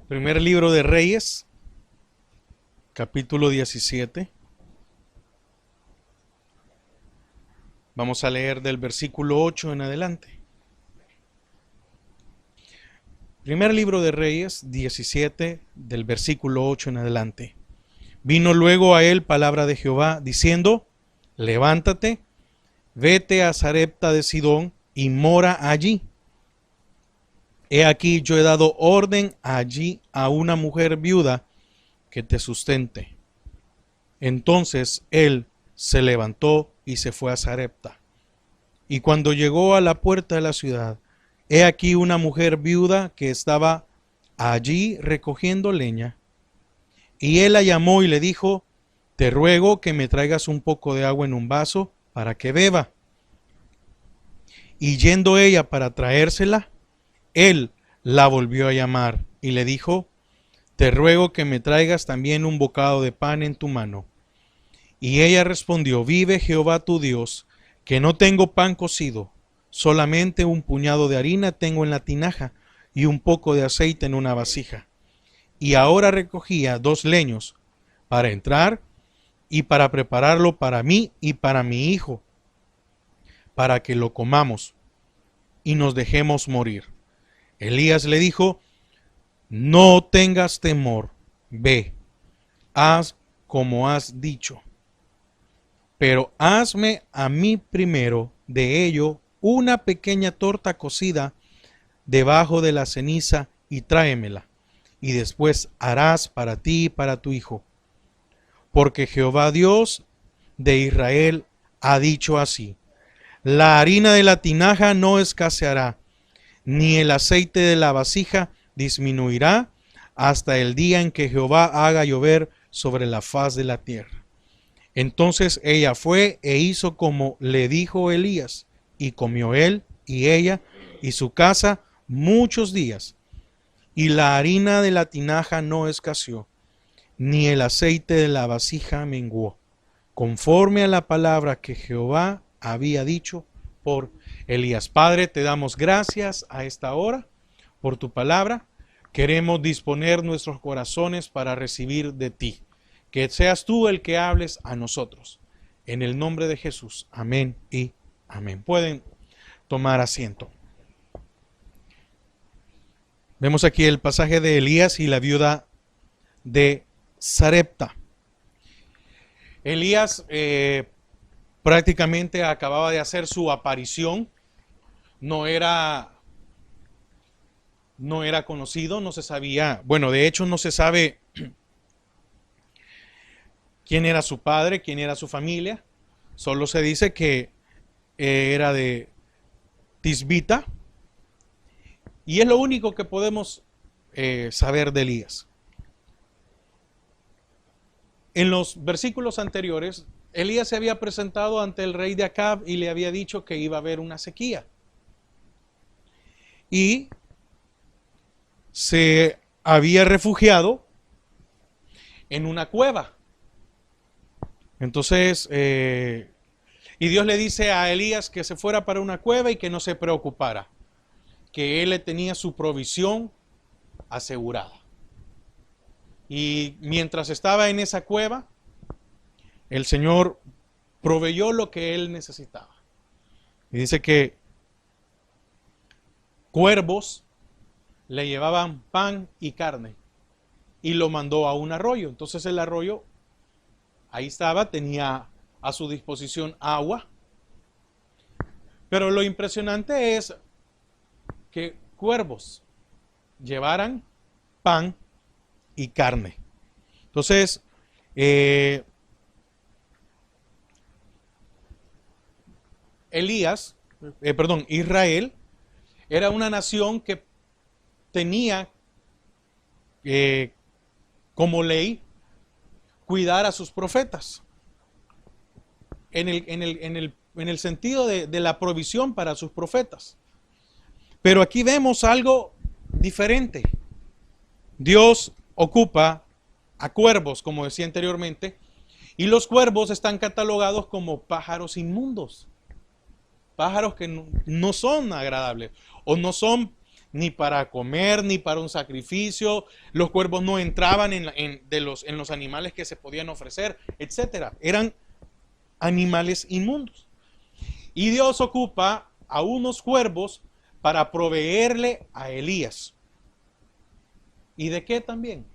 Primer libro de Reyes, capítulo 17. Vamos a leer del versículo 8 en adelante. Primer libro de Reyes, 17, del versículo 8 en adelante. Vino luego a él palabra de Jehová, diciendo: levántate, vete a Sarepta de Sidón y mora allí. He aquí yo he dado orden allí a una mujer viuda que te sustente. Entonces él se levantó y se fue a Sarepta. Y cuando llegó a la puerta de la ciudad, he aquí una mujer viuda que estaba allí recogiendo leña. Y él la llamó y le dijo: te ruego que me traigas un poco de agua en un vaso para que beba. Y yendo ella para traérsela, él la volvió a llamar y le dijo: te ruego que me traigas también un bocado de pan en tu mano. Y ella respondió: vive Jehová tu Dios, que no tengo pan cocido, solamente un puñado de harina tengo en la tinaja y un poco de aceite en una vasija. Y ahora recogía 2 leños para entrar y para prepararlo para mí y para mi hijo, para que lo comamos y nos dejemos morir. Elías le dijo: no tengas temor, ve, haz como has dicho. Pero hazme a mí primero de ello una pequeña torta cocida debajo de la ceniza y tráemela, y después harás para ti y para tu hijo. Porque Jehová Dios de Israel ha dicho así: la harina de la tinaja no escaseará, ni el aceite de la vasija disminuirá, hasta el día en que Jehová haga llover sobre la faz de la tierra. Entonces ella fue e hizo como le dijo Elías, y comió él y ella y su casa muchos días. Y la harina de la tinaja no escaseó, ni el aceite de la vasija menguó, conforme a la palabra que Jehová había dicho por Elías. Padre, te damos gracias a esta hora por tu palabra. Queremos disponer nuestros corazones para recibir de ti. Que seas tú el que hables a nosotros. En el nombre de Jesús. Amén y amén. Pueden tomar asiento. Vemos aquí el pasaje de Elías y la viuda de Sarepta. Elías prácticamente acababa de hacer su aparición. No era conocido, no se sabía. Bueno, de hecho no se sabe quién era su padre, quién era su familia. Solo se dice que era de Tisbita. Y es lo único que podemos saber de Elías. En los versículos anteriores, Elías se había presentado ante el rey de Acab y le había dicho que iba a haber una sequía. Y se había refugiado en una cueva. Entonces, y Dios le dice a Elías que se fuera para una cueva y que no se preocupara, que él le tenía su provisión asegurada. Y mientras estaba en esa cueva, el Señor proveyó lo que él necesitaba. Y dice que cuervos le llevaban pan y carne y lo mandó a un arroyo. Entonces el arroyo ahí estaba, tenía a su disposición agua. Pero lo impresionante es que cuervos llevaran pan y carne. Entonces, Israel era una nación que tenía como ley cuidar a sus profetas, en el sentido de la provisión para sus profetas. Pero aquí vemos algo diferente. Dios ocupa a cuervos, como decía anteriormente, y los cuervos están catalogados como pájaros inmundos, pájaros que no son agradables o no son ni para comer, ni para un sacrificio. Los cuervos no entraban en los animales que se podían ofrecer, etc. Eran animales inmundos. Y Dios ocupa a unos cuervos para proveerle a Elías. ¿Y de qué también?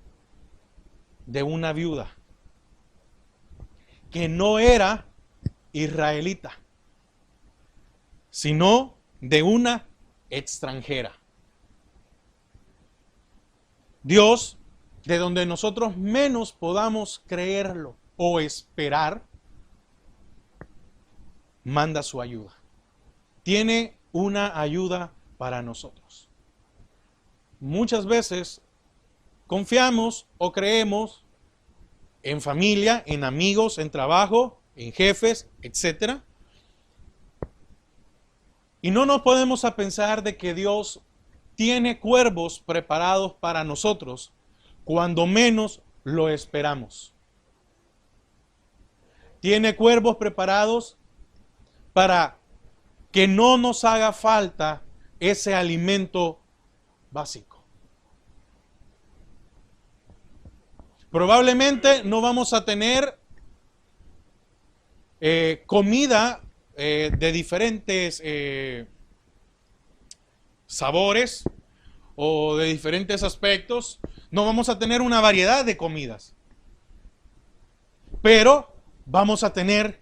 De una viuda que no era israelita, sino de una extranjera. Dios, de donde nosotros menos podamos creerlo o esperar, manda su ayuda. Tiene una ayuda para nosotros. Muchas veces confiamos o creemos en familia, en amigos, en trabajo, en jefes, etc. Y no nos podemos a pensar de que Dios tiene cuervos preparados para nosotros cuando menos lo esperamos. Tiene cuervos preparados para que no nos haga falta ese alimento básico. Probablemente no vamos a tener comida de diferentes sabores o de diferentes aspectos. No vamos a tener una variedad de comidas. Pero vamos a tener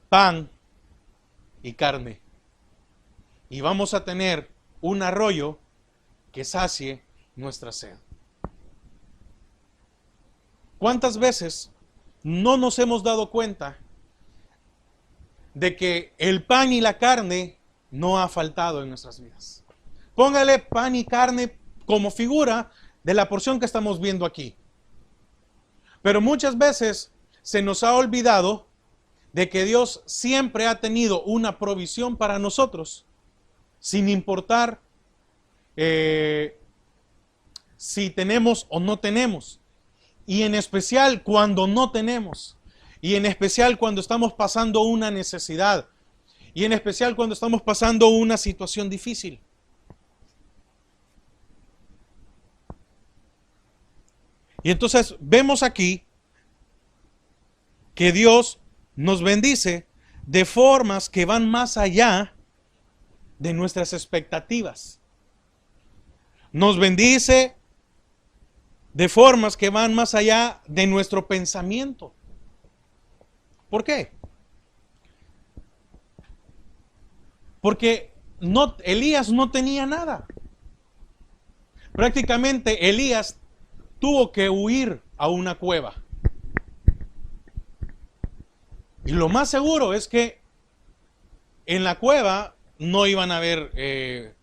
pan y carne. Y vamos a tener un arroyo que sacie nuestra sed. ¿Cuántas veces no nos hemos dado cuenta de que el pan y la carne no ha faltado en nuestras vidas? Póngale pan y carne como figura de la porción que estamos viendo aquí. Pero muchas veces se nos ha olvidado de que Dios siempre ha tenido una provisión para nosotros, sin importar si tenemos o no tenemos. Y en especial cuando no tenemos. Y en especial cuando estamos pasando una necesidad. Y en especial cuando estamos pasando una situación difícil. Y entonces vemos aquí que Dios nos bendice de formas que van más allá de nuestras expectativas. Nos bendice de formas que van más allá de nuestro pensamiento. ¿Por qué? Porque Elías no tenía nada. Prácticamente Elías tuvo que huir a una cueva. Y lo más seguro es que en la cueva no iban a haber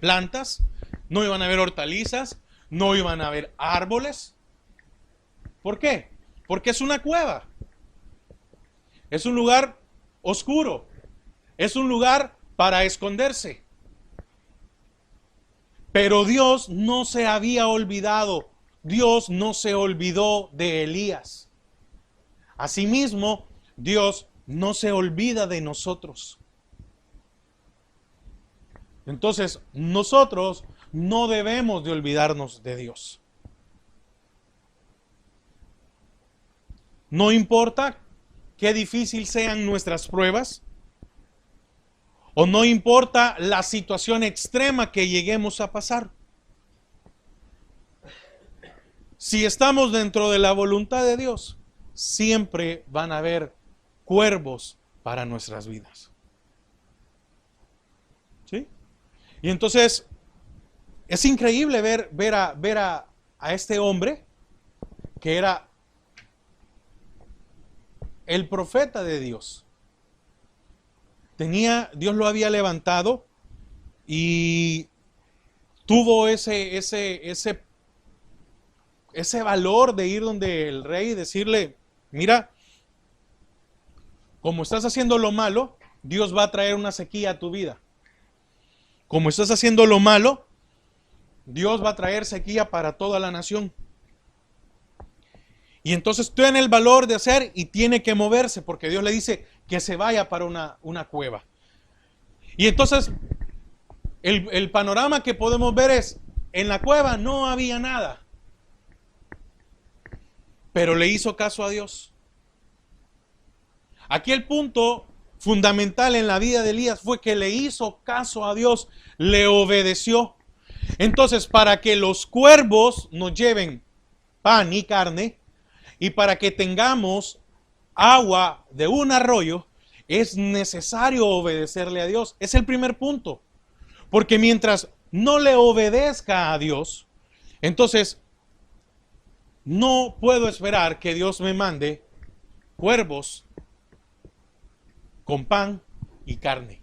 plantas, no iban a haber hortalizas, no iban a haber árboles. ¿Por qué? Porque es una cueva. Es un lugar oscuro. Es un lugar para esconderse. Pero Dios no se había olvidado. Dios no se olvidó de Elías. Asimismo, Dios no se olvida de nosotros. Entonces, nosotros no debemos de olvidarnos de Dios. No importa qué difícil sean nuestras pruebas, o no importa la situación extrema que lleguemos a pasar. Si estamos dentro de la voluntad de Dios, siempre van a haber cuervos para nuestras vidas. ¿Sí? Y entonces es increíble ver a este hombre que era el profeta de Dios. Dios lo había levantado y tuvo ese valor de ir donde el rey y decirle: mira, como estás haciendo lo malo, Dios va a traer una sequía a tu vida. Como estás haciendo lo malo, Dios va a traer sequía para toda la nación. Y entonces tiene el valor de hacer y tiene que moverse, porque Dios le dice que se vaya para una cueva. Y entonces el panorama que podemos ver es, en la cueva no había nada, pero le hizo caso a Dios. Aquí el punto fundamental en la vida de Elías fue que le hizo caso a Dios, le obedeció. Entonces, para que los cuervos nos lleven pan y carne, y para que tengamos agua de un arroyo, es necesario obedecerle a Dios. Es el primer punto. Porque mientras no le obedezca a Dios, entonces no puedo esperar que Dios me mande cuervos con pan y carne.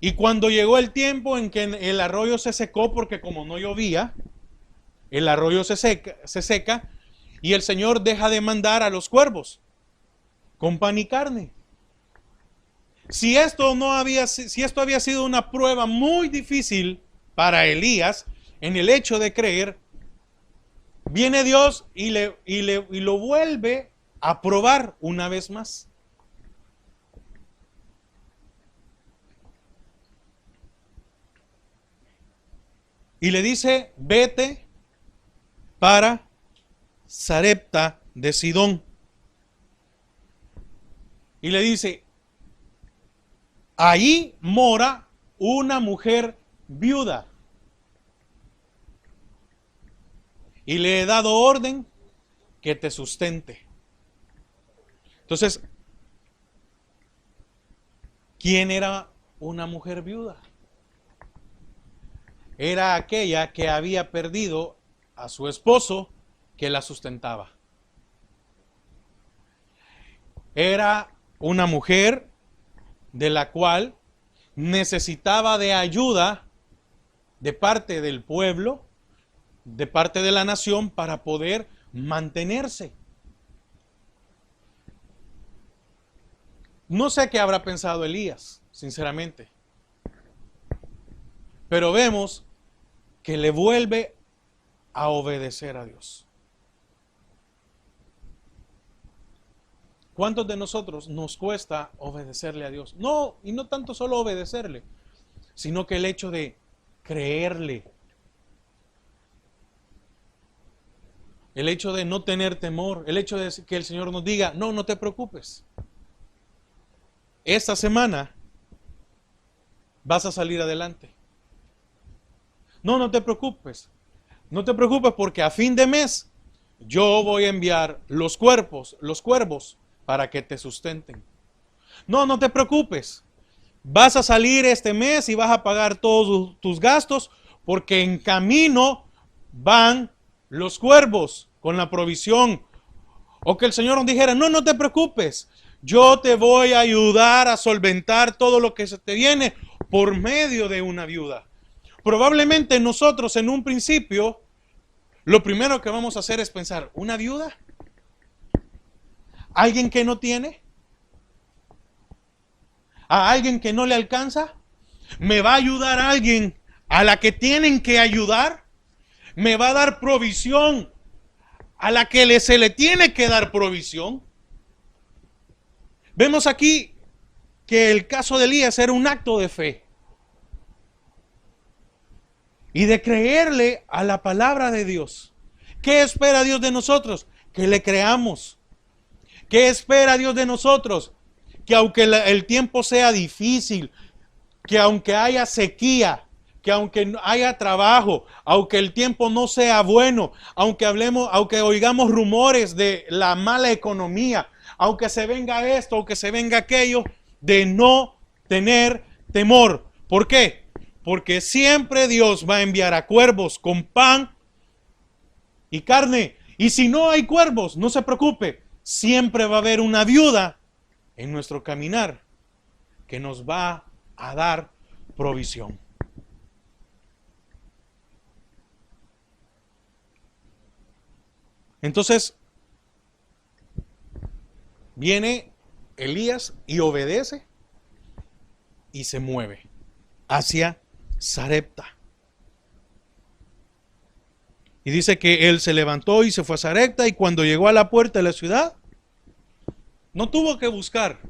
Y cuando llegó el tiempo en que el arroyo se secó, porque como no llovía, el arroyo se seca y el Señor deja de mandar a los cuervos con pan y carne. Si esto había sido una prueba muy difícil para Elías en el hecho de creer, viene Dios y lo vuelve a probar una vez más. Y le dice, vete para Sarepta de Sidón. Y le dice, ahí mora una mujer viuda. Y le he dado orden que te sustente. Entonces, ¿quién era una mujer viuda? Era aquella que había perdido a su esposo que la sustentaba. Era una mujer de la cual necesitaba de ayuda de parte del pueblo, de parte de la nación, para poder mantenerse. No sé qué habrá pensado Elías, sinceramente, pero vemos que le vuelve a obedecer a Dios. ¿Cuántos de nosotros nos cuesta obedecerle a Dios? No, y no tanto solo obedecerle, sino que el hecho de creerle. El hecho de no tener temor, el hecho de que el Señor nos diga, no, no te preocupes. Esta semana vas a salir adelante. No, no te preocupes. No te preocupes porque a fin de mes yo voy a enviar los cuervos para que te sustenten. No, no te preocupes. Vas a salir este mes y vas a pagar todos tus gastos porque en camino van los cuervos con la provisión. O que el Señor nos dijera, no, no te preocupes. Yo te voy a ayudar a solventar todo lo que se te viene por medio de una viuda. Probablemente nosotros en un principio, lo primero que vamos a hacer es pensar, ¿una viuda? ¿Alguien que no tiene? ¿A alguien que no le alcanza? ¿Me va a ayudar a alguien a la que tienen que ayudar? ¿Me va a dar provisión a la que se le tiene que dar provisión? Vemos aquí que el caso de Elías era un acto de fe y de creerle a la palabra de Dios. ¿Qué espera Dios de nosotros? Que le creamos. ¿Qué espera Dios de nosotros? Que aunque el tiempo sea difícil, que aunque haya sequía, que aunque haya trabajo, aunque el tiempo no sea bueno, aunque oigamos rumores de la mala economía, aunque se venga esto, aunque se venga aquello, de no tener temor. ¿Por qué? Porque siempre Dios va a enviar a cuervos con pan y carne. Y si no hay cuervos, no se preocupe, siempre va a haber una viuda en nuestro caminar que nos va a dar provisión. Entonces, viene Elías y obedece y se mueve hacia Sarepta. Y dice que él se levantó y se fue a Sarepta, y cuando llegó a la puerta de la ciudad, no tuvo que buscar,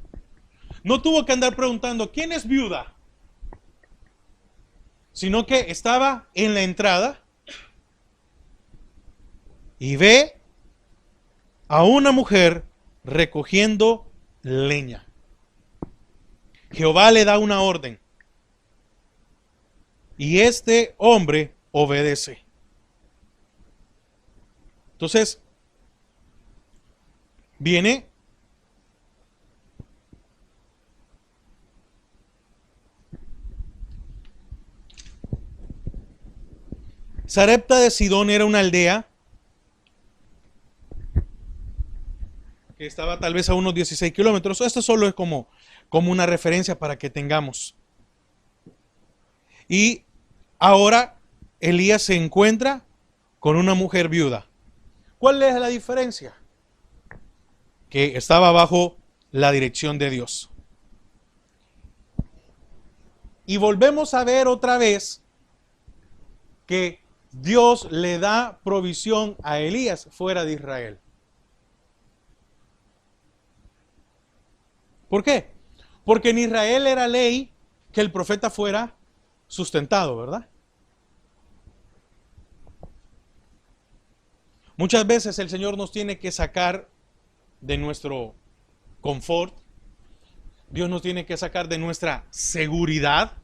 no tuvo que andar preguntando, ¿quién es viuda? sino que estaba en la entrada y ve a una mujer recogiendo leña. Jehová le da una orden y este hombre obedece. Entonces, viene Sarepta de Sidón, era una aldea que estaba tal vez a unos 16 kilómetros. Esto solo es como una referencia para que tengamos. Y ahora Elías se encuentra con una mujer viuda. ¿Cuál es la diferencia? Que estaba bajo la dirección de Dios. Y volvemos a ver otra vez que Dios le da provisión a Elías fuera de Israel. ¿Por qué? Porque en Israel era ley que el profeta fuera sustentado, ¿verdad? Muchas veces el Señor nos tiene que sacar de nuestro confort. Dios nos tiene que sacar de nuestra seguridad,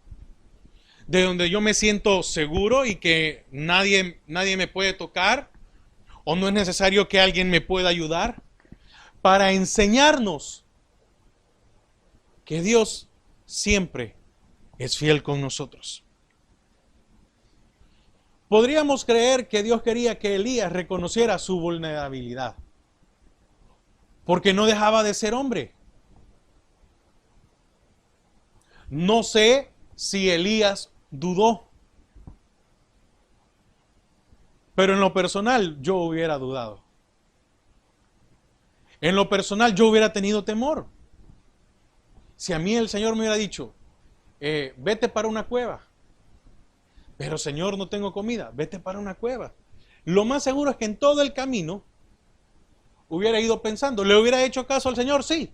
de donde yo me siento seguro y que nadie me puede tocar, o no es necesario que alguien me pueda ayudar, para enseñarnos que Dios siempre es fiel con nosotros. Podríamos creer que Dios quería que Elías reconociera su vulnerabilidad, porque no dejaba de ser hombre. No sé si Elías dudó, pero en lo personal yo hubiera dudado. En lo personal yo hubiera tenido temor. Si a mí el Señor me hubiera dicho, vete para una cueva, pero Señor, no tengo comida, vete para una cueva. Lo más seguro es que en todo el camino hubiera ido pensando, ¿le hubiera hecho caso al Señor? Sí.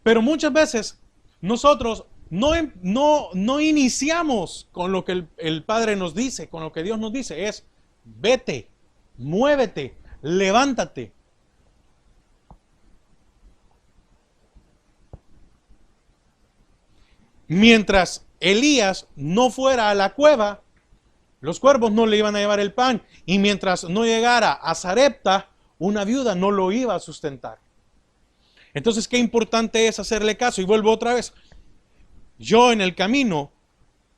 Pero muchas veces nosotros no iniciamos con lo que el Padre nos dice, con lo que Dios nos dice, es vete, muévete, levántate. Mientras Elías no fuera a la cueva, los cuervos no le iban a llevar el pan, y mientras no llegara a Sarepta, una viuda no lo iba a sustentar. Entonces, qué importante es hacerle caso. Y vuelvo otra vez. Yo en el camino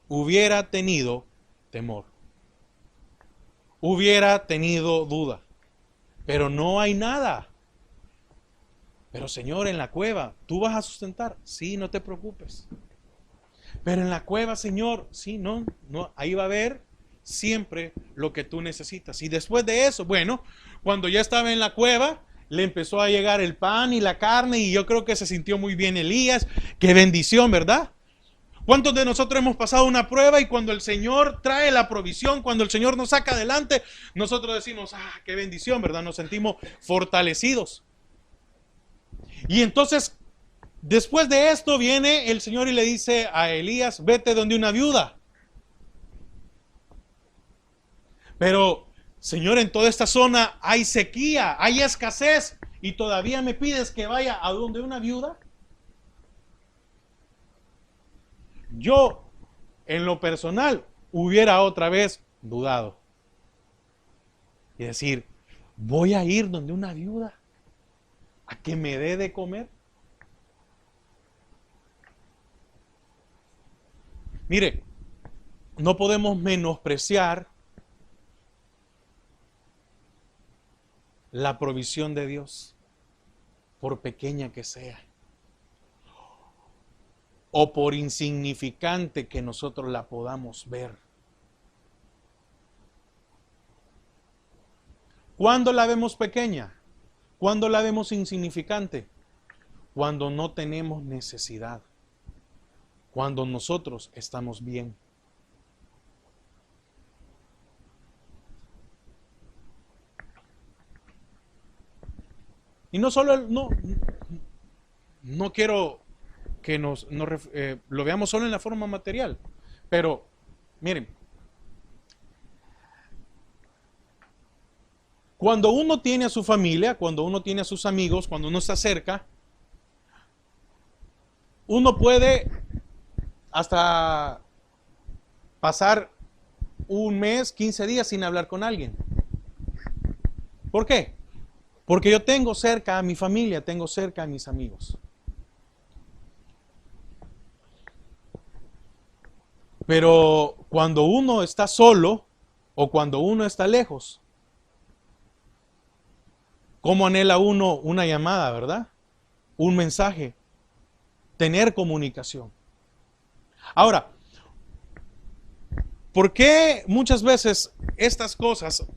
hubiera tenido temor, hubiera tenido duda, pero no hay nada. Pero Señor, en la cueva, ¿tú vas a sustentar? Sí, no te preocupes. Pero en la cueva, Señor, sí, no, ahí va a haber siempre lo que tú necesitas. Y después de eso, bueno, cuando ya estaba en la cueva, le empezó a llegar el pan y la carne, y yo creo que se sintió muy bien Elías. Qué bendición, ¿verdad? ¿Cuántos de nosotros hemos pasado una prueba y cuando el Señor trae la provisión, cuando el Señor nos saca adelante, nosotros decimos, qué bendición, ¿verdad? Nos sentimos fortalecidos. Y entonces, después de esto viene el Señor y le dice a Elías, vete donde una viuda. Pero, Señor, en toda esta zona hay sequía, hay escasez, y todavía me pides que vaya a donde una viuda. Yo, en lo personal, hubiera otra vez dudado. Y decir, voy a ir donde una viuda a que me dé de comer. Mire, no podemos menospreciar la provisión de Dios, por pequeña que sea, o por insignificante que nosotros la podamos ver. ¿Cuándo la vemos pequeña? ¿Cuándo la vemos insignificante? Cuando no tenemos necesidad, cuando nosotros estamos bien. Y no solo, no quiero que lo veamos solo en la forma material. Pero, miren, cuando uno tiene a su familia, cuando uno tiene a sus amigos, cuando uno está cerca, uno puede hasta pasar un mes, 15 días sin hablar con alguien. ¿Por qué? Porque yo tengo cerca a mi familia, tengo cerca a mis amigos. Pero cuando uno está solo o cuando uno está lejos, ¿cómo anhela uno una llamada, verdad? Un mensaje, tener comunicación. Ahora, ¿por qué muchas veces estas cosas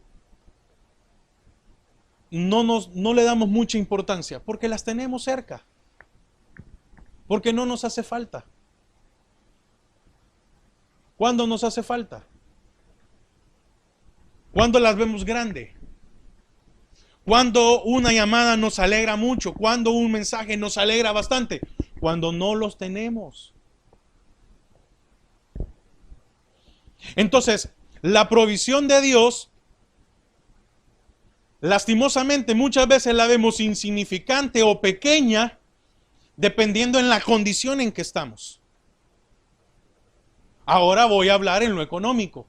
no le damos mucha importancia? Porque las tenemos cerca. Porque no nos hace falta. ¿Cuándo nos hace falta? ¿Cuándo las vemos grande? Cuando una llamada nos alegra mucho, cuando un mensaje nos alegra bastante, cuando no los tenemos. Entonces, la provisión de Dios, lastimosamente muchas veces la vemos insignificante o pequeña, dependiendo en la condición en que estamos. Ahora voy a hablar en lo económico.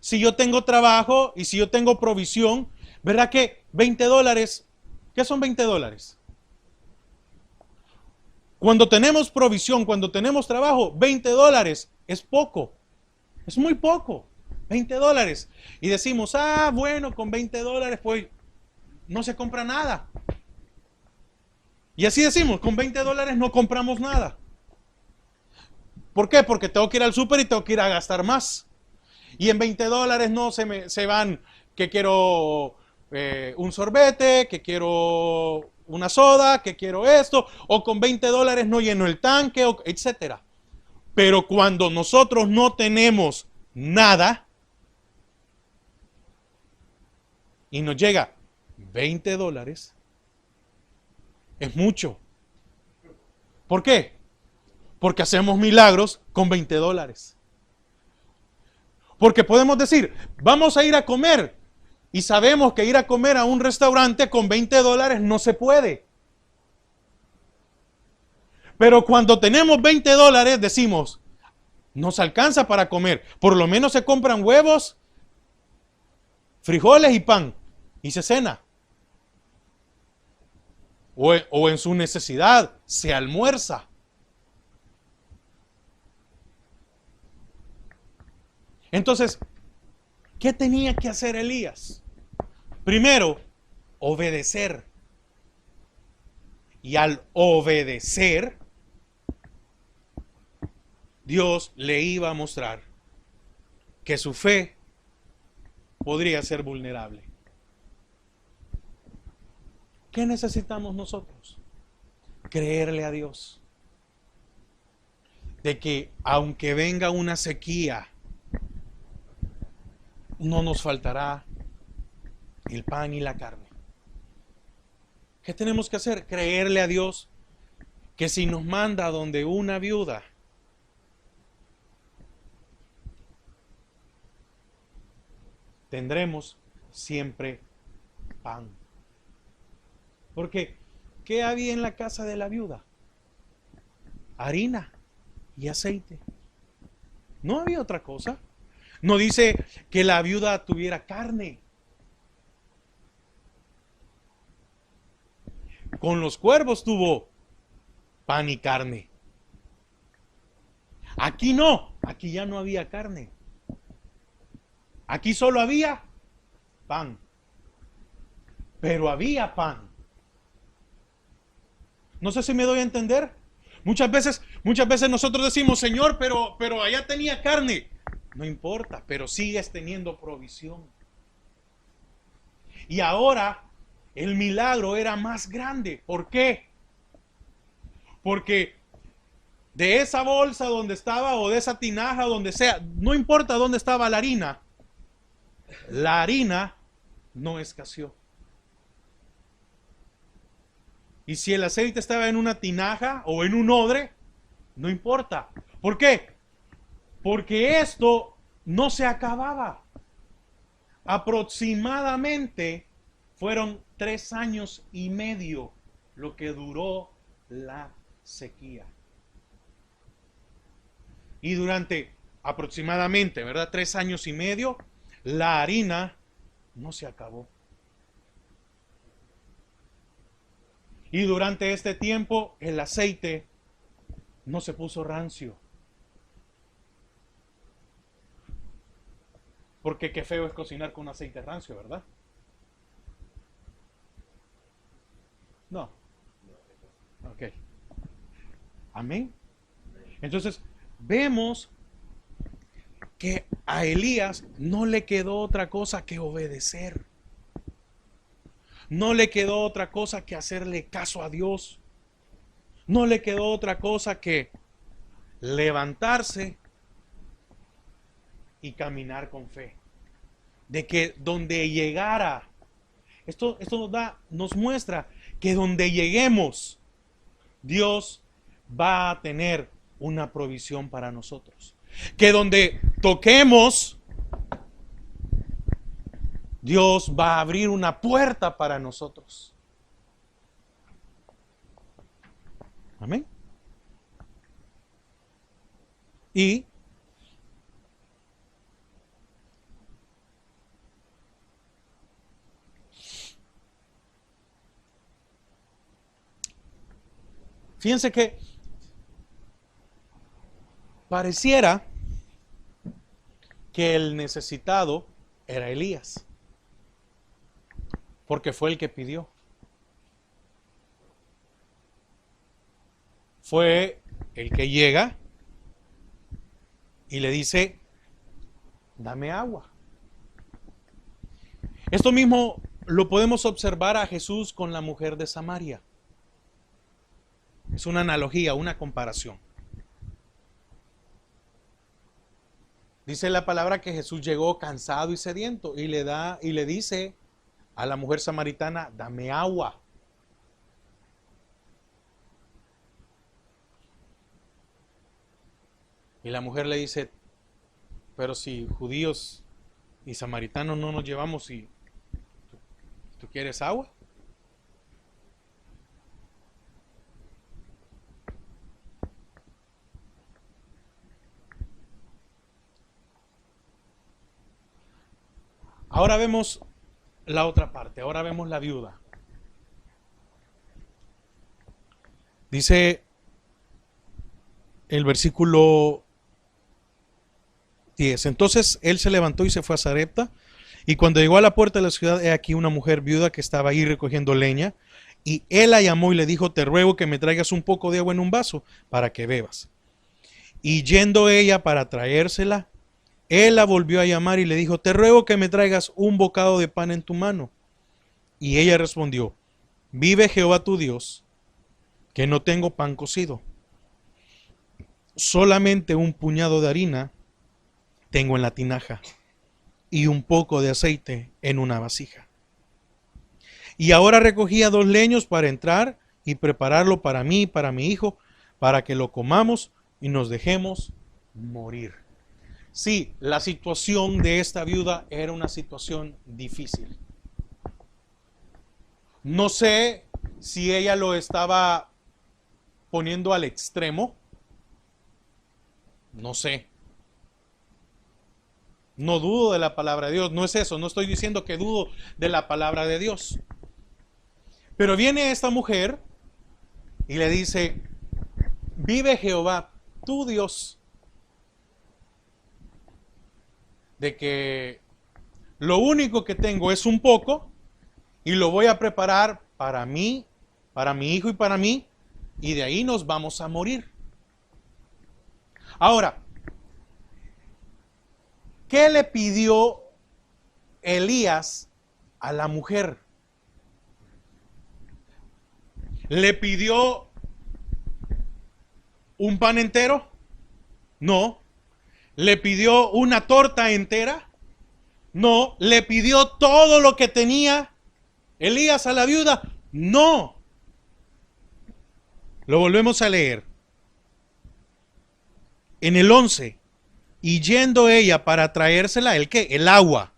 Si yo tengo trabajo y si yo tengo provisión, ¿verdad que $20? ¿Qué son $20? Cuando tenemos provisión, cuando tenemos trabajo, $20 es poco. Es muy poco. $20. Y decimos, bueno, con $20 pues no se compra nada. Y así decimos, con $20 no compramos nada. ¿Por qué? Porque tengo que ir al súper y tengo que ir a gastar más. Y en $20 no se van, que quiero un sorbete, que quiero una soda, que quiero esto, o con $20 no lleno el tanque, etc. Pero cuando nosotros no tenemos nada y nos llega $20, es mucho. ¿Por qué? Porque hacemos milagros con $20. Porque podemos decir, vamos a ir a comer. Y sabemos que ir a comer a un restaurante con $20 no se puede. Pero cuando tenemos $20 decimos, nos alcanza para comer. Por lo menos se compran huevos, frijoles y pan. Y se cena. O en su necesidad se almuerza. Entonces, ¿qué tenía que hacer Elías? Primero, obedecer. Y al obedecer, Dios le iba a mostrar que su fe podría ser vulnerable. ¿Qué necesitamos nosotros? Creerle a Dios. De que aunque venga una sequía, no nos faltará el pan y la carne. ¿Qué tenemos que hacer? Creerle a Dios que si nos manda donde una viuda, tendremos siempre pan. Porque, ¿qué había en la casa de la viuda? Harina y aceite. No había otra cosa. No dice que la viuda tuviera carne. Con los cuervos tuvo pan y carne. Aquí no, aquí ya no había carne. Aquí solo había pan. Pero había pan. No sé si me doy a entender. Muchas veces nosotros decimos, Señor, pero allá tenía carne. No importa, pero sigues teniendo provisión. Y ahora el milagro era más grande. ¿Por qué? Porque de esa bolsa donde estaba o de esa tinaja donde sea, no importa dónde estaba la harina no escaseó. Y si el aceite estaba en una tinaja o en un odre, no importa. ¿Por qué? Porque esto no se acababa. Aproximadamente fueron 3 años y medio lo que duró la sequía. Y durante aproximadamente, ¿verdad? 3 años y medio, la harina no se acabó. Y durante este tiempo, el aceite no se puso rancio. Porque qué feo es cocinar con aceite rancio, ¿verdad? No. Ok. Amén. Entonces, vemos que a Elías no le quedó otra cosa que obedecer. No le quedó otra cosa que hacerle caso a Dios. No le quedó otra cosa que levantarse y caminar con fe. De que donde llegara, esto nos muestra que donde lleguemos, Dios va a tener una provisión para nosotros. Que donde toquemos, Dios va a abrir una puerta para nosotros. Amén. Y fíjense que pareciera que el necesitado era Elías, porque fue el que pidió. Fue el que llega y le dice, dame agua. Esto mismo lo podemos observar a Jesús con la mujer de Samaria. Es una analogía, una comparación. Dice la palabra que Jesús llegó cansado y sediento y le dice a la mujer samaritana, dame agua. Y la mujer le dice, pero si judíos y samaritanos no nos llevamos y tú quieres agua. Ahora vemos la otra parte, ahora vemos la viuda. Dice el versículo 10. Entonces él se levantó y se fue a Sarepta, y cuando llegó a la puerta de la ciudad, he aquí una mujer viuda que estaba ahí recogiendo leña, y él la llamó y le dijo, te ruego que me traigas un poco de agua en un vaso para que bebas. Y yendo ella para traérsela, él la volvió a llamar y le dijo, te ruego que me traigas un bocado de pan en tu mano. Y ella respondió, vive Jehová tu Dios, que no tengo pan cocido, solamente un puñado de harina tengo en la tinaja y un poco de aceite en una vasija. Y ahora recogía 2 leños para entrar y prepararlo para mí y para mi hijo, para que lo comamos y nos dejemos morir. Sí, la situación de esta viuda era una situación difícil. No sé si ella lo estaba poniendo al extremo. No sé. No dudo de la palabra de Dios. No es eso. No estoy diciendo que dudo de la palabra de Dios. Pero viene esta mujer y le dice, vive Jehová, tu Dios, de que lo único que tengo es un poco y lo voy a preparar para mí, para mi hijo y para mí, y de ahí nos vamos a morir. Ahora, ¿qué le pidió Elías a la mujer? ¿Le pidió un pan entero? No. ¿Le pidió una torta entera? No. ¿Le pidió todo lo que tenía Elías a la viuda? No. Lo volvemos a leer. En el 11, y yendo ella para traérsela, ¿el qué? El agua.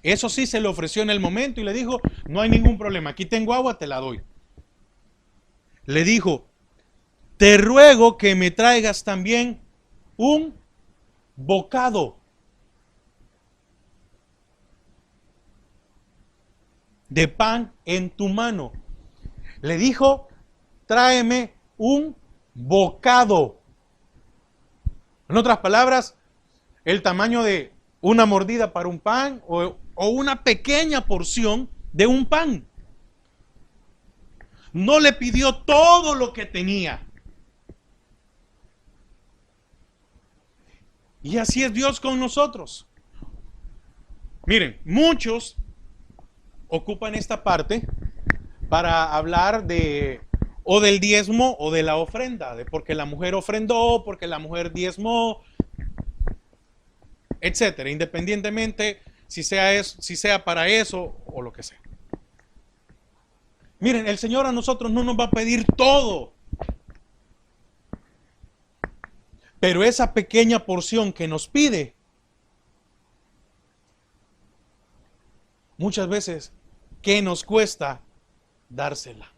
Eso sí se le ofreció en el momento y le dijo, no hay ningún problema, aquí tengo agua, te la doy. Le dijo, te ruego que me traigas también un bocado de pan en tu mano. Le dijo, tráeme un bocado. En otras palabras, el tamaño de una mordida para un pan o una pequeña porción de un pan. No le pidió todo lo que tenía. Y así es Dios con nosotros. Miren, muchos ocupan esta parte para hablar de o del diezmo o de la ofrenda, de porque la mujer ofrendó, porque la mujer diezmó, etcétera, independientemente si sea para eso o lo que sea. Miren, el Señor a nosotros no nos va a pedir todo, pero esa pequeña porción que nos pide, muchas veces, ¿qué nos cuesta dársela?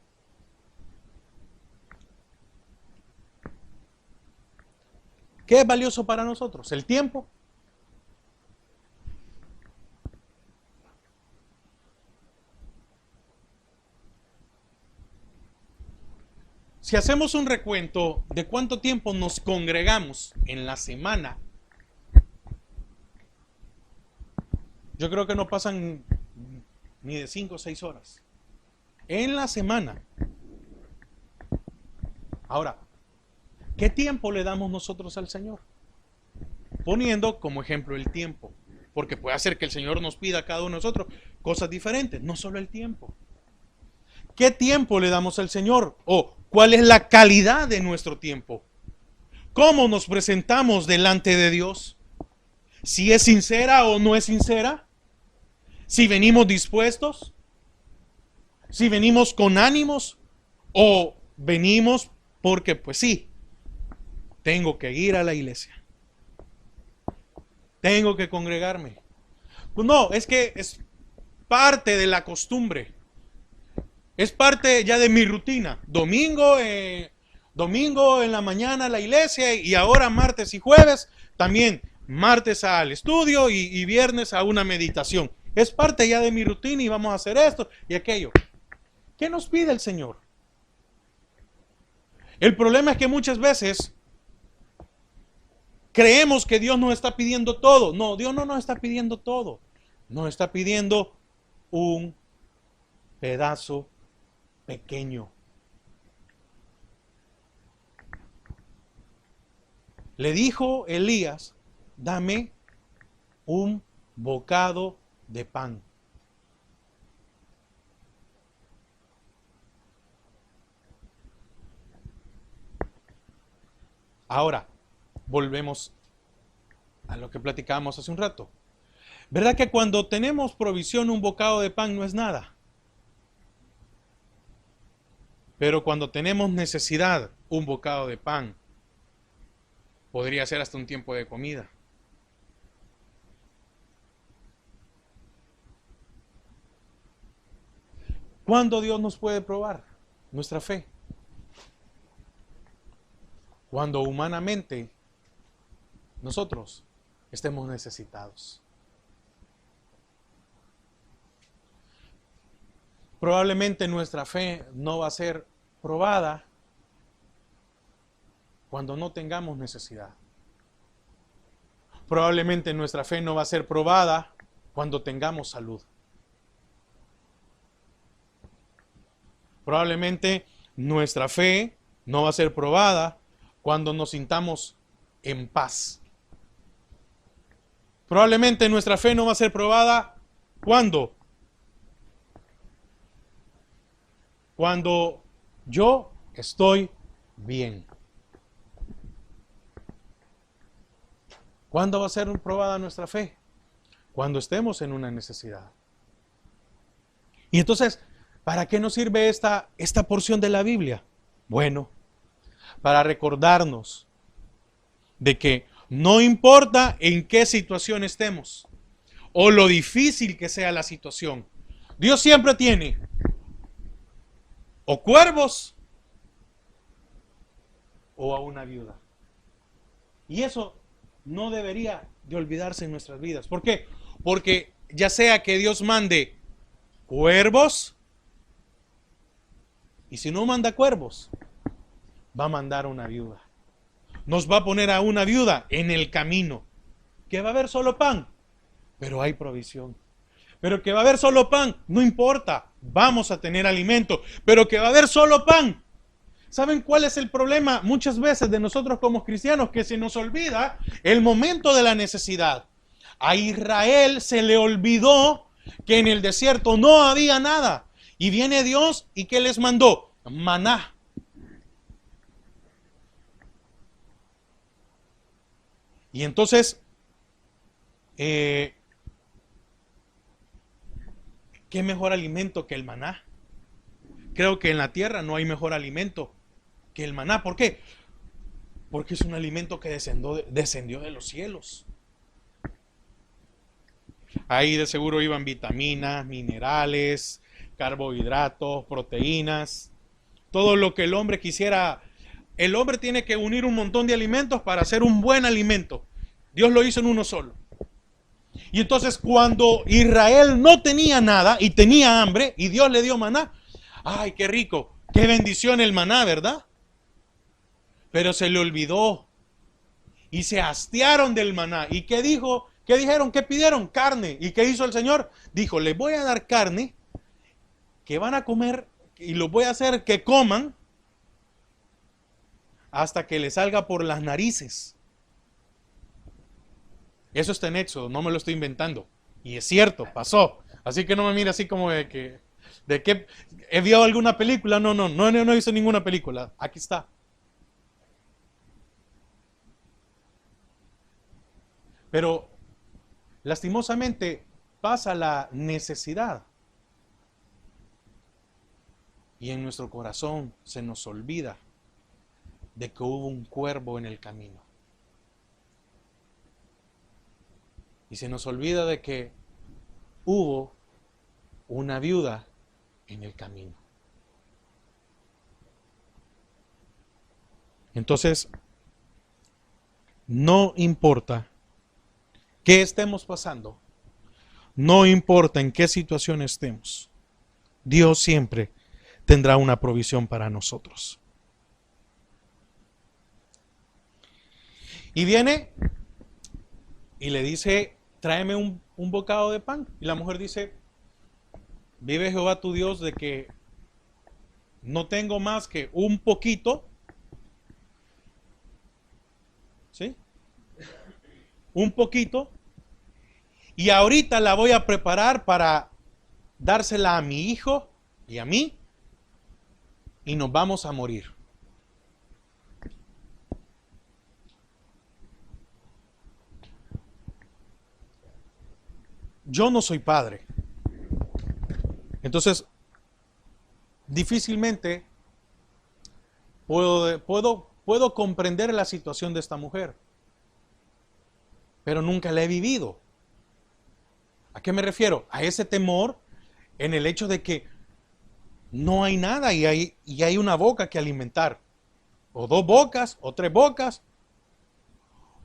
¿Qué es valioso para nosotros? ¿El tiempo? Si hacemos un recuento de cuánto tiempo nos congregamos en la semana, yo creo que no pasan ni de 5 o 6 horas. En la semana. Ahora, ¿qué tiempo le damos nosotros al Señor? Poniendo como ejemplo el tiempo. Porque puede hacer que el Señor nos pida a cada uno de nosotros cosas diferentes, no solo el tiempo. ¿Qué tiempo le damos al Señor? ¿O cuál es la calidad de nuestro tiempo? ¿Cómo nos presentamos delante de Dios? ¿Si es sincera o no es sincera? ¿Si venimos dispuestos? ¿Si venimos con ánimos? ¿O venimos porque pues sí, tengo que ir a la iglesia? Tengo que congregarme. Pues no, es que es parte de la costumbre. Es parte ya de mi rutina. Domingo en la mañana a la iglesia y ahora martes y jueves también. Martes al estudio y viernes a una meditación. Es parte ya de mi rutina y vamos a hacer esto y aquello. ¿Qué nos pide el Señor? El problema es que muchas veces creemos que Dios nos está pidiendo todo. No, Dios no nos está pidiendo todo. Nos está pidiendo un pedazo pequeño. Le dijo Elías, dame un bocado de pan. Ahora, volvemos a lo que platicábamos hace un rato. ¿Verdad que cuando tenemos provisión un bocado de pan no es nada? Pero cuando tenemos necesidad, un bocado de pan podría ser hasta un tiempo de comida. ¿Cuándo Dios nos puede probar nuestra fe? Cuando humanamente nosotros estemos necesitados. Probablemente nuestra fe no va a ser probada cuando no tengamos necesidad. Probablemente nuestra fe no va a ser probada cuando tengamos salud. Probablemente nuestra fe no va a ser probada cuando nos sintamos en paz. Probablemente nuestra fe no va a ser probada cuando yo estoy bien. ¿Cuándo va a ser probada nuestra fe? Cuando estemos en una necesidad. Y entonces, ¿para qué nos sirve esta porción de la Biblia? Bueno, para recordarnos de que no importa en qué situación estemos o lo difícil que sea la situación, Dios siempre tiene o cuervos o a una viuda. Y eso no debería de olvidarse en nuestras vidas. ¿Por qué? Porque ya sea que Dios mande cuervos, y si no manda cuervos, va a mandar una viuda. Nos va a poner a una viuda en el camino. Que va a haber solo pan, pero hay provisión. Pero que va a haber solo pan, no importa, vamos a tener alimento. Pero que va a haber solo pan. ¿Saben cuál es el problema muchas veces de nosotros como cristianos? Que se nos olvida el momento de la necesidad. A Israel se le olvidó que en el desierto no había nada. Y viene Dios y ¿qué les mandó? Maná. Y entonces, ¿qué mejor alimento que el maná? Creo que en la tierra no hay mejor alimento que el maná. ¿Por qué? Porque es un alimento que descendió de los cielos. Ahí de seguro iban vitaminas, minerales, carbohidratos, proteínas, todo lo que el hombre quisiera. El hombre tiene que unir un montón de alimentos para hacer un buen alimento. Dios lo hizo en uno solo. Y entonces cuando Israel no tenía nada y tenía hambre y Dios le dio maná, ¡ay, qué rico! ¡Qué bendición el maná!, ¿verdad? Pero se le olvidó y se hastiaron del maná. ¿Y qué dijo? ¿Qué dijeron? ¿Qué pidieron? Carne. ¿Y qué hizo el Señor? Dijo, les voy a dar carne que van a comer y los voy a hacer que coman hasta que les salga por las narices. Eso está en Éxodo, no me lo estoy inventando. Y es cierto, pasó. Así que no me mire así como de que he visto alguna película. No he visto ninguna película. Aquí está. Pero lastimosamente pasa la necesidad y en nuestro corazón se nos olvida de que hubo un cuervo en el camino. Y se nos olvida de que hubo una viuda en el camino. Entonces, no importa qué estemos pasando, no importa en qué situación estemos, Dios siempre tendrá una provisión para nosotros. Y viene y le dice, tráeme un bocado de pan. Y la mujer dice, vive Jehová tu Dios de que no tengo más que un poquito. ¿Sí? Un poquito. Y ahorita la voy a preparar para dársela a mi hijo y a mí. Y nos vamos a morir. Yo no soy padre. Entonces, difícilmente puedo comprender la situación de esta mujer. Pero nunca la he vivido. ¿A qué me refiero? A ese temor en el hecho de que no hay nada y hay una boca que alimentar. O dos bocas, o tres bocas,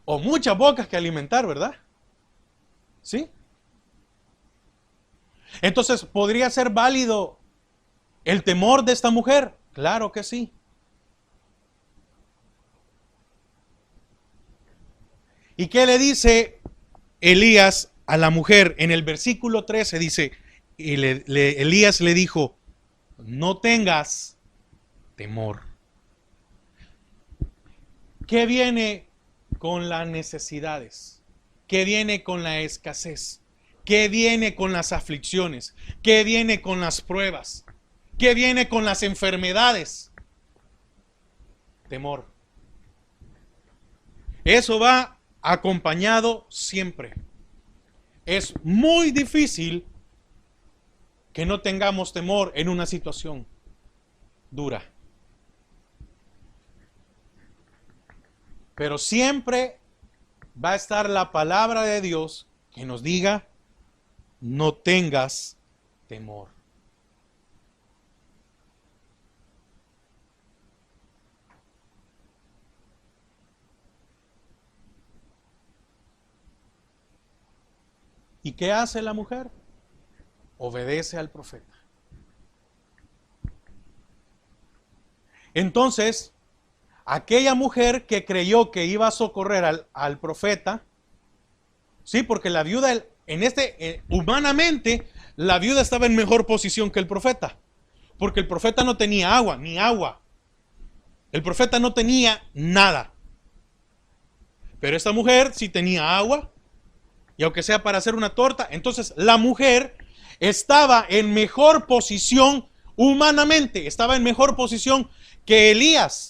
o muchas bocas que alimentar, ¿verdad? ¿Sí? Entonces, ¿podría ser válido el temor de esta mujer? Claro que sí. ¿Y qué le dice Elías a la mujer? En el versículo 13 dice, Elías le dijo, no tengas temor. ¿Qué viene con las necesidades? ¿Qué viene con la escasez? ¿Qué viene con las aflicciones? ¿Qué viene con las pruebas? ¿Qué viene con las enfermedades? Temor. Eso va acompañado siempre. Es muy difícil que no tengamos temor en una situación dura. Pero siempre va a estar la palabra de Dios que nos diga, no tengas temor. ¿Y qué hace la mujer? Obedece al profeta. Entonces, aquella mujer que creyó que iba a socorrer al profeta, sí, porque la viuda, humanamente, la viuda estaba en mejor posición que el profeta, porque el profeta no tenía agua, ni agua. El profeta no tenía nada. Pero esta mujer sí tenía agua, y aunque sea para hacer una torta, entonces la mujer estaba en mejor posición humanamente, estaba en mejor posición que Elías.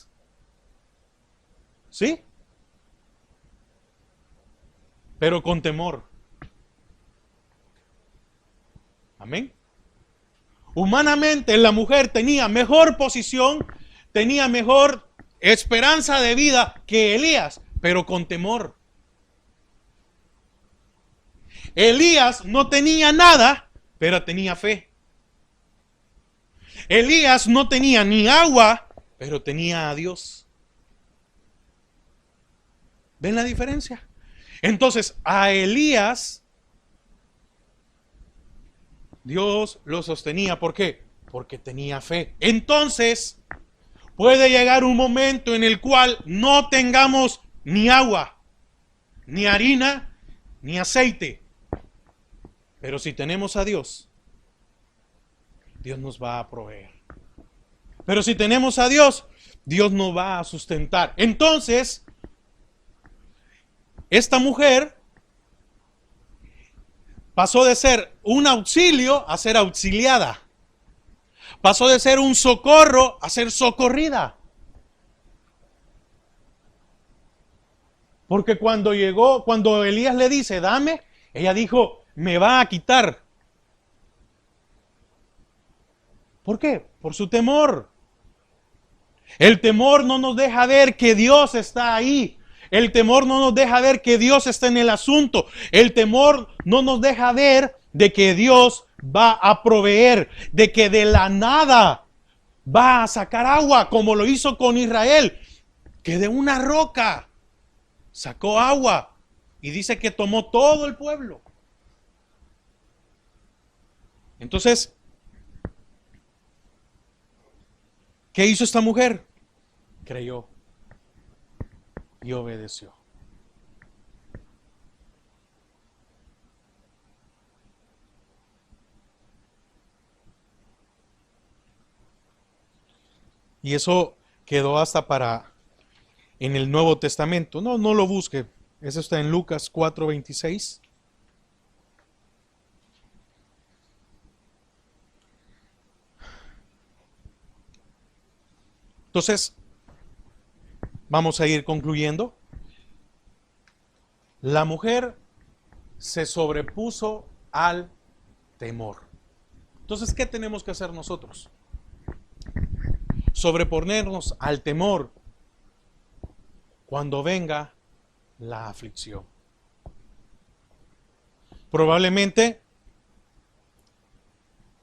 ¿Sí? Pero con temor. Amén. Humanamente la mujer tenía mejor posición, tenía mejor esperanza de vida que Elías, pero con temor. Elías no tenía nada, pero tenía fe. Elías no tenía ni agua, pero tenía a Dios. ¿Ven la diferencia? Entonces, a Elías, Dios lo sostenía. ¿Por qué? Porque tenía fe. Entonces, puede llegar un momento en el cual no tengamos ni agua, ni harina, ni aceite. Pero si tenemos a Dios, Dios nos va a proveer. Pero si tenemos a Dios, Dios nos va a sustentar. Entonces, esta mujer pasó de ser un auxilio a ser auxiliada. Pasó de ser un socorro a ser socorrida. Porque cuando Elías le dice, dame, ella dijo, me va a quitar. ¿Por qué? Por su temor. El temor no nos deja ver que Dios está ahí. El temor no nos deja ver que Dios está en el asunto. El temor no nos deja ver de que Dios va a proveer, de que de la nada va a sacar agua, como lo hizo con Israel, que de una roca sacó agua y dice que tomó todo el pueblo. Entonces, ¿qué hizo esta mujer? Creyó y obedeció. Y eso quedó hasta en el Nuevo Testamento. No lo busque. Eso está en Lucas 4:26. Entonces, vamos a ir concluyendo. La mujer se sobrepuso al temor. Entonces, ¿qué tenemos que hacer nosotros? Sobreponernos al temor cuando venga la aflicción. Probablemente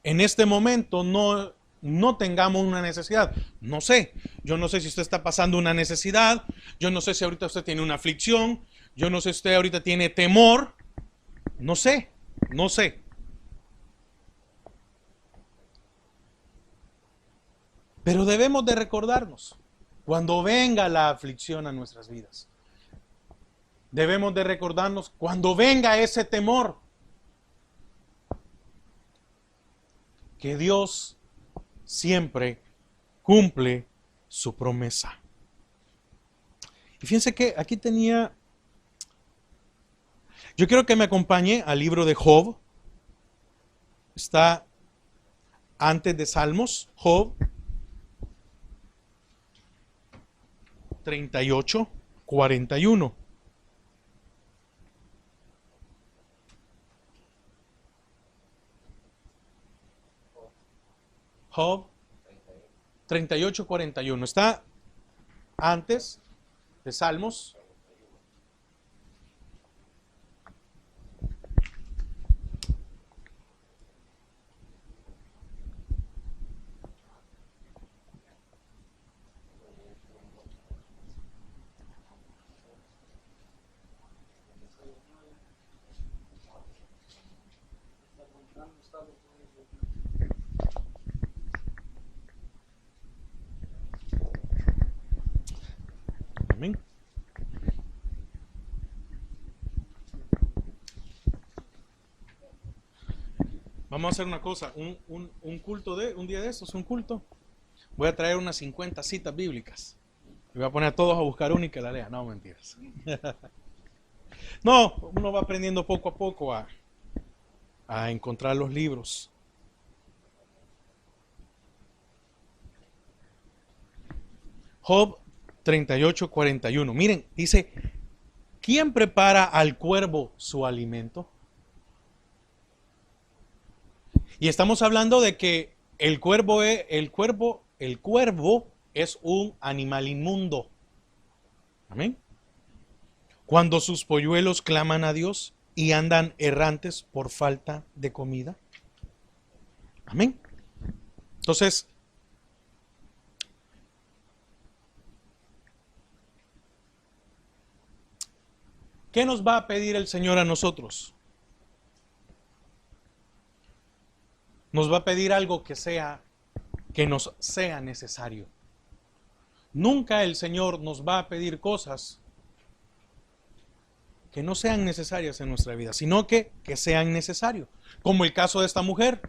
en este momento no tengamos una necesidad. No sé, yo no sé si usted está pasando una necesidad, yo no sé si ahorita usted tiene una aflicción, yo no sé si usted ahorita tiene temor, no sé. Pero debemos de recordarnos, cuando venga la aflicción a nuestras vidas, debemos de recordarnos cuando venga ese temor, que Dios siempre cumple su promesa. Y fíjense que aquí yo quiero que me acompañe al libro de Job. Está antes de Salmos, Job 38:41. Job 38:41. Está antes de Salmos Vamos a hacer una cosa, un culto un día de estos, un culto. Voy a traer unas 50 citas bíblicas. Y voy a poner a todos a buscar una y que la lea. No, mentiras. No, uno va aprendiendo poco a poco a encontrar los libros. Job 38:41. Miren, dice, ¿quién prepara al cuervo su alimento? Y estamos hablando de que el cuervo es un animal inmundo. Amén. Cuando sus polluelos claman a Dios y andan errantes por falta de comida. Amén. Entonces, ¿qué nos va a pedir el Señor a nosotros? Nos va a pedir algo que nos sea necesario. Nunca el Señor nos va a pedir cosas que no sean necesarias en nuestra vida, sino que sean necesarios. Como el caso de esta mujer,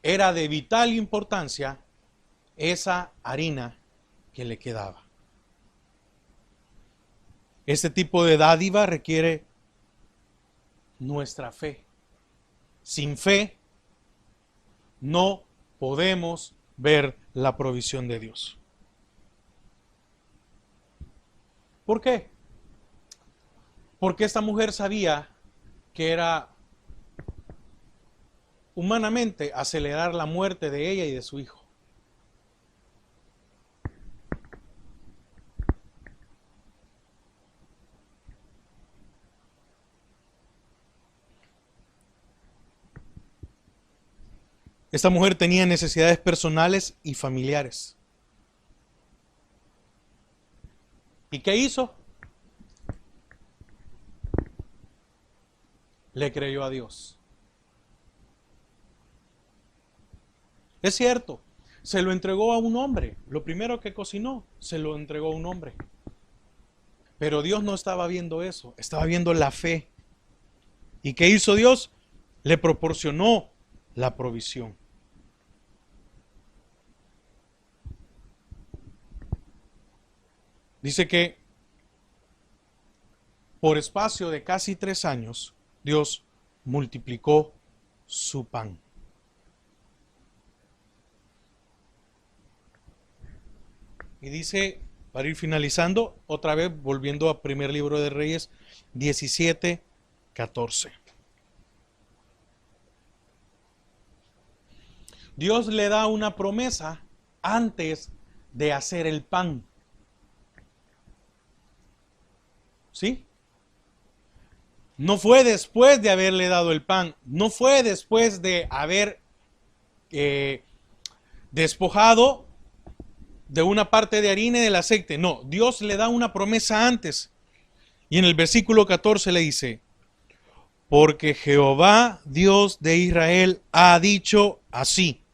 era de vital importancia esa harina que le quedaba. Este tipo de dádiva requiere nuestra fe. Sin fe no podemos ver la provisión de Dios. ¿Por qué? Porque esta mujer sabía que era humanamente acelerar la muerte de ella y de su hijo. Esta mujer tenía necesidades personales y familiares. ¿Y qué hizo? Le creyó a Dios. Es cierto, se lo entregó a un hombre. Lo primero que cocinó, se lo entregó a un hombre. Pero Dios no estaba viendo eso, estaba viendo la fe. ¿Y qué hizo Dios? Le proporcionó la provisión. Dice que por espacio de casi 3 años, Dios multiplicó su pan. Y dice, para ir finalizando, otra vez volviendo a primer libro de Reyes 17:14. Dios le da una promesa antes de hacer el pan. ¿Sí? No fue después de haberle dado el pan, no fue después de haber despojado de una parte de harina y del aceite. No, Dios le da una promesa antes. Y en el versículo 14 le dice, porque Jehová, Dios de Israel, ha dicho así,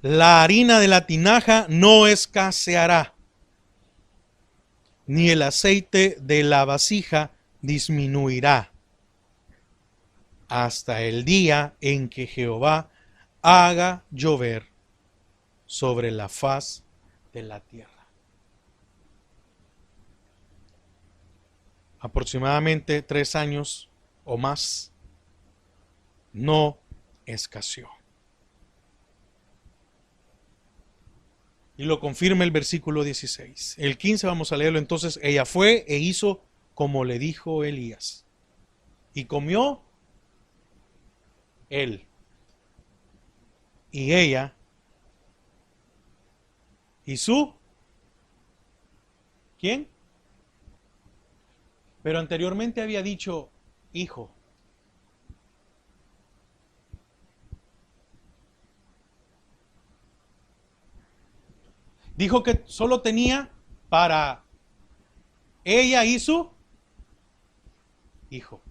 la harina de la tinaja no escaseará, ni el aceite de la vasija disminuirá, hasta el día en que Jehová haga llover sobre la faz de la tierra. Aproximadamente 3 años o más, no escaseó. Y lo confirma el versículo 16. El 15 vamos a leerlo entonces. Ella fue e hizo como le dijo Elías. Y comió él y ella y su... ¿Quién? Pero anteriormente había dicho hijo. Dijo que solo tenía para ella y su hijo.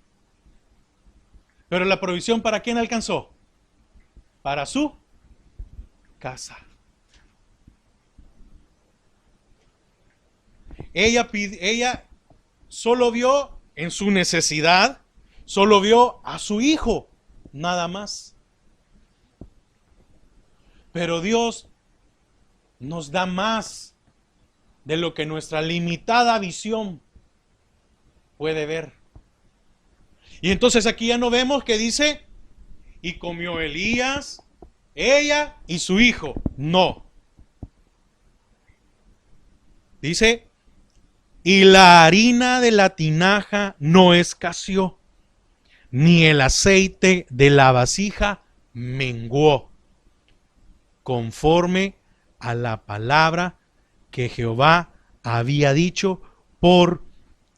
Pero la provisión ¿para quién alcanzó? Para su casa. Ella solo vio en su necesidad, solo vio a su hijo, nada más. Pero Dios nos da más de lo que nuestra limitada visión puede ver. Y entonces aquí ya no vemos que dice, y comió Elías, ella y su hijo. No. Dice, y la harina de la tinaja no escaseó, ni el aceite de la vasija menguó, conforme a la palabra que Jehová había dicho por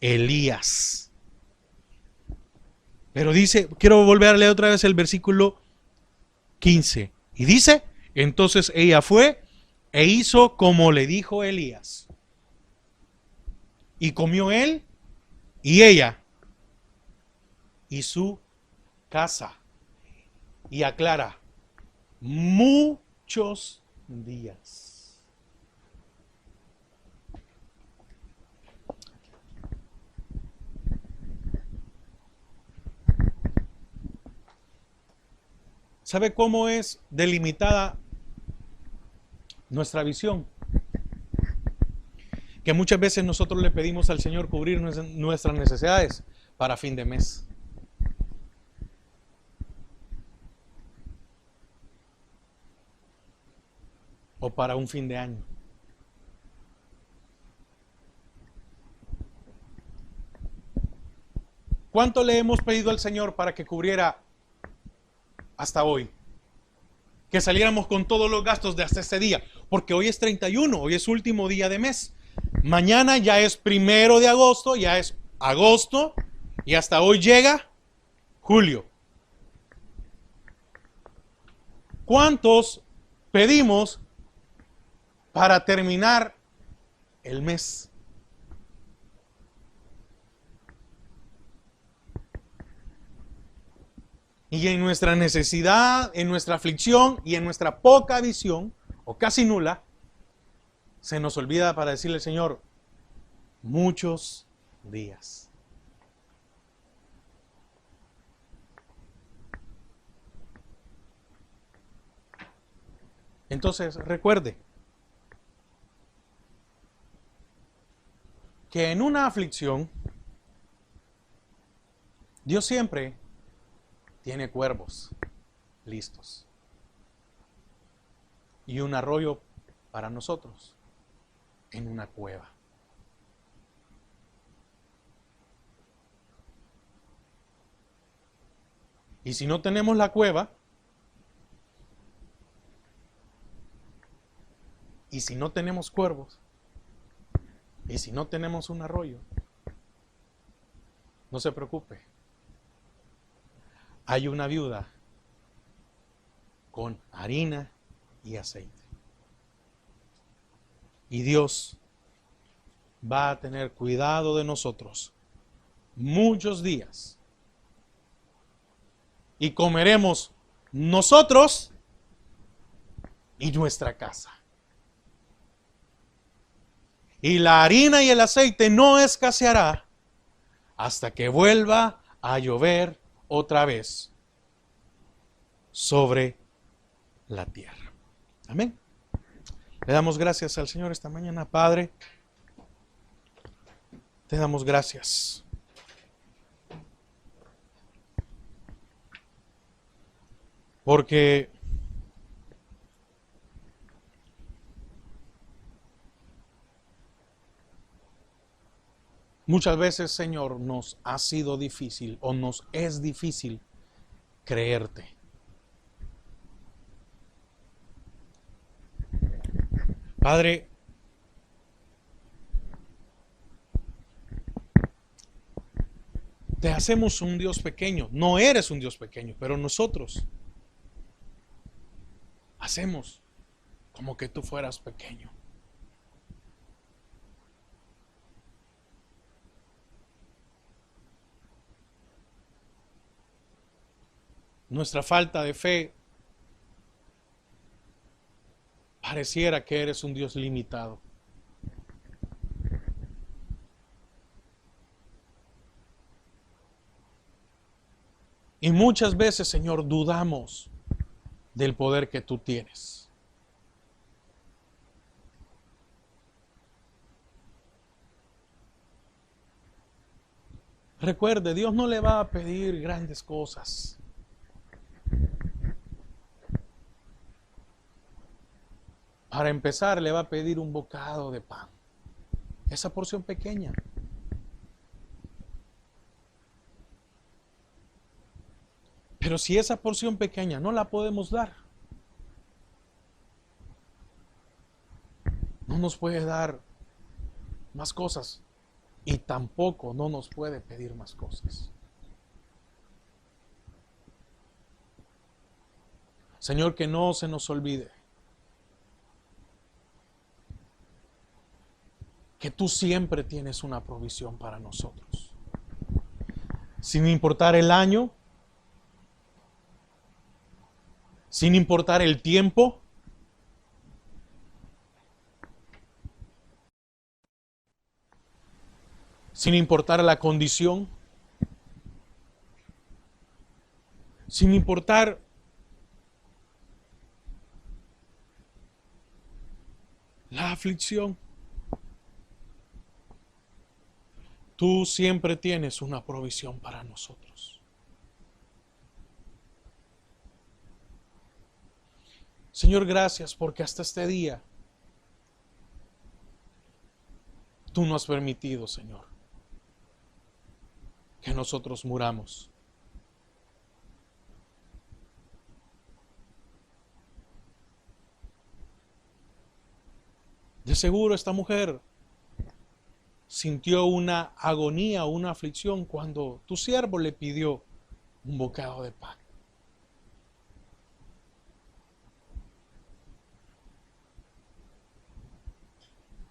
Elías. Pero dice, quiero volver a leer otra vez el versículo 15. Y dice, entonces ella fue e hizo como le dijo Elías. Y comió él y ella y su casa. Y aclara, muchos días. ¿Sabe cómo es delimitada nuestra visión? Que muchas veces nosotros le pedimos al Señor cubrir nuestras necesidades para fin de mes. O para un fin de año. ¿Cuánto le hemos pedido al Señor para que cubriera hasta hoy? Que saliéramos con todos los gastos de hasta este día. Porque hoy es 31, hoy es último día de mes. Mañana ya es 1 de agosto, ya es agosto. Y hasta hoy llega julio. ¿Cuántos pedimos para terminar el mes? Y en nuestra necesidad, en nuestra aflicción y en nuestra poca visión, o casi nula, se nos olvida para decirle al Señor, muchos días. Entonces, recuerde que en una aflicción, Dios siempre tiene cuervos listos y un arroyo para nosotros en una cueva. Y si no tenemos la cueva, y si no tenemos cuervos, y si no tenemos un arroyo, no se preocupe. Hay una viuda con harina y aceite. Y Dios va a tener cuidado de nosotros muchos días. Y comeremos nosotros y nuestra casa. Y la harina y el aceite no escaseará hasta que vuelva a llover otra vez sobre la tierra. Amén. Le damos gracias al Señor esta mañana, Padre. Te damos gracias. Porque muchas veces, Señor, nos ha sido difícil o nos es difícil creerte. Padre, te hacemos un Dios pequeño. No eres un Dios pequeño, pero nosotros hacemos como que tú fueras pequeño. Nuestra falta de fe pareciera que eres un Dios limitado. Y muchas veces, Señor, dudamos del poder que tú tienes. Recuerde, Dios no le va a pedir grandes cosas. Para empezar, le va a pedir un bocado de pan. Esa porción pequeña. Pero si esa porción pequeña no la podemos dar, no nos puede dar más cosas y tampoco no nos puede pedir más cosas. Señor, que no se nos olvide que tú siempre tienes una provisión para nosotros. Sin importar el año, sin importar el tiempo, sin importar la condición, sin importar la aflicción. Tú siempre tienes una provisión para nosotros. Señor, gracias porque hasta este día tú no has permitido, Señor, que nosotros muramos. De seguro esta mujer sintió una agonía, una aflicción cuando tu siervo le pidió un bocado de pan.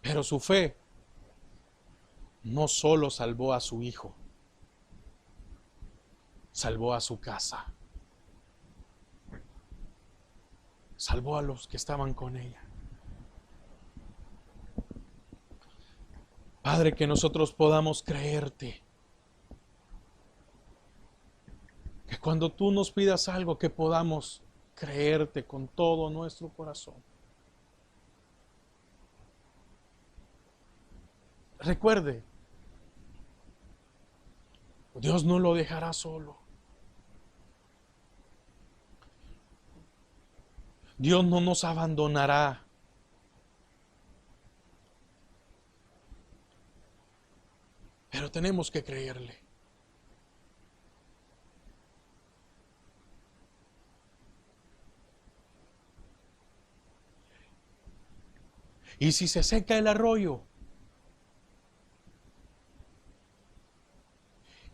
Pero su fe no solo salvó a su hijo, salvó a su casa, salvó a los que estaban con ella. Padre, que nosotros podamos creerte. Que cuando tú nos pidas algo, que podamos creerte con todo nuestro corazón. Recuerde, Dios no lo dejará solo. Dios no nos abandonará. Pero tenemos que creerle. Y si se seca el arroyo,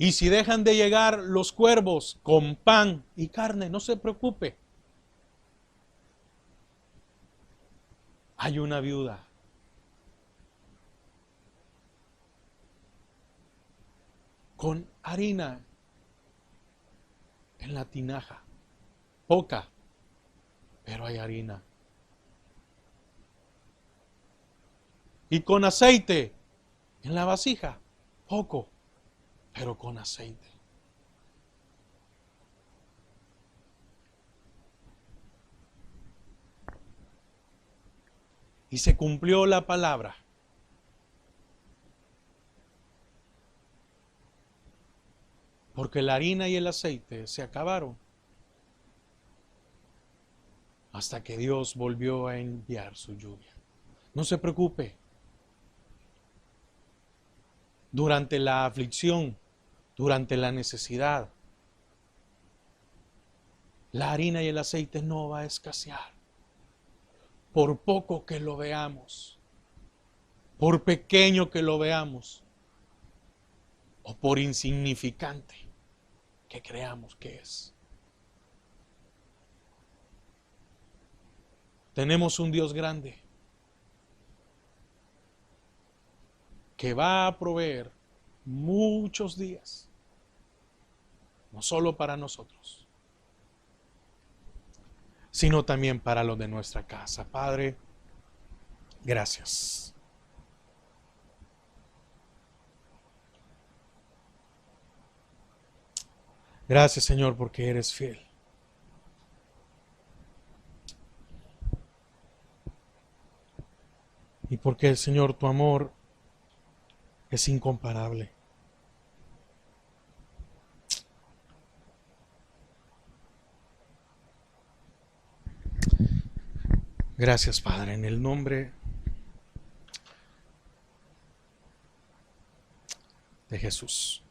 y si dejan de llegar los cuervos con pan y carne, no se preocupe. Hay una viuda con harina en la tinaja, poca, pero hay harina. Y con aceite en la vasija, poco, pero con aceite. Y se cumplió la palabra. Porque la harina y el aceite se acabaron. Hasta que Dios volvió a enviar su lluvia. No se preocupe. Durante la aflicción, durante la necesidad, la harina y el aceite no va a escasear. Por poco que lo veamos, por pequeño que lo veamos, o por insignificante que creamos que es. Tenemos un Dios grande que va a proveer muchos días, no solo para nosotros, sino también para los de nuestra casa. Padre, gracias. Gracias, Señor, porque eres fiel. Y porque, Señor, tu amor es incomparable. Gracias, Padre, en el nombre de Jesús.